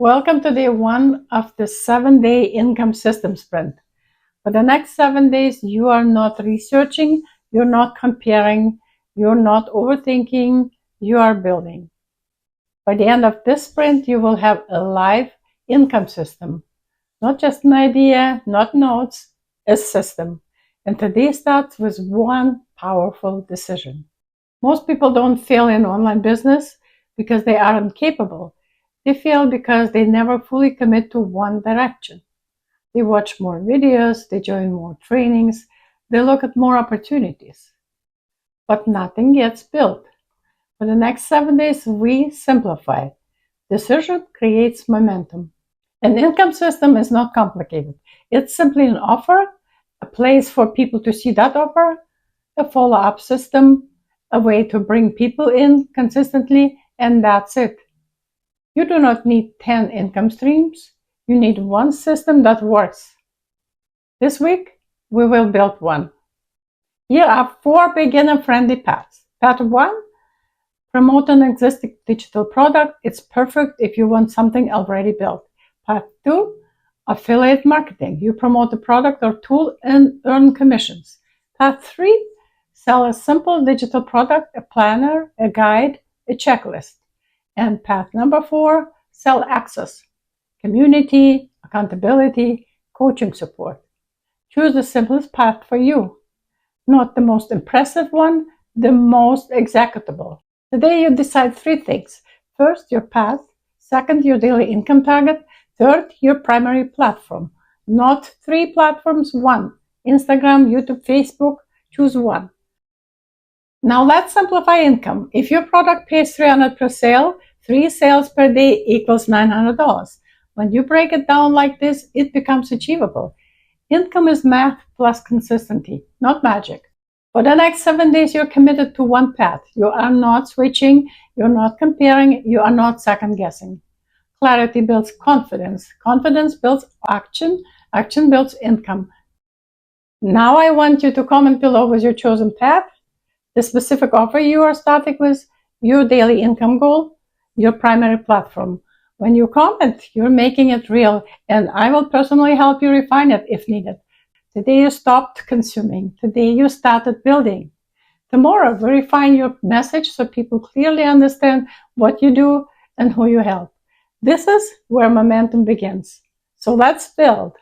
Welcome to day one of the 7-day income system sprint. For the next 7 days, you are not researching, you're not comparing, you're not overthinking, you are building. By the end of this sprint, you will have a live income system. Not just an idea, not notes, a system. And today starts with one powerful decision. Most people don't fail in online business because they aren't capable. They fail because they never fully commit to one direction. They watch more videos, they join more trainings, they look at more opportunities. But nothing gets built. For the next 7 days, we simplify. Decision creates momentum. An income system is not complicated. It's simply an offer, a place for people to see that offer, a follow-up system, a way to bring people in consistently, and that's it. You do not need 10 income streams. You need one system that works. This week, we will build one. Here are 4 beginner-friendly paths. Path 1, promote an existing digital product. It's perfect if you want something already built. Path 2, affiliate marketing. You promote a product or tool and earn commissions. Path 3, sell a simple digital product, a planner, a guide, a checklist. And path number 4, sell access, community, accountability, coaching support. Choose the simplest path for you. Not the most impressive one, the most executable. Today you decide 3 things. First, your path. Second, your daily income target. Third, your primary platform. Not 3 platforms, 1. Instagram, YouTube, Facebook, choose one. Now let's simplify income. If your product pays $300 per sale, 3 sales per day equals $900. When you break it down like this, it becomes achievable. Income is math plus consistency, not magic. For the next 7 days, you're committed to one path. You are not switching, you're not comparing, you are not second guessing. Clarity builds confidence. Confidence builds action. Action builds income. Now I want you to comment below with your chosen path, the specific offer you are starting with, your daily income goal, your primary platform. When you comment, you're making it real, and I will personally help you refine it if needed. Today you stopped consuming. Today you started building. Tomorrow we refine your message so people clearly understand what you do and who you help. This is where momentum begins. So let's build.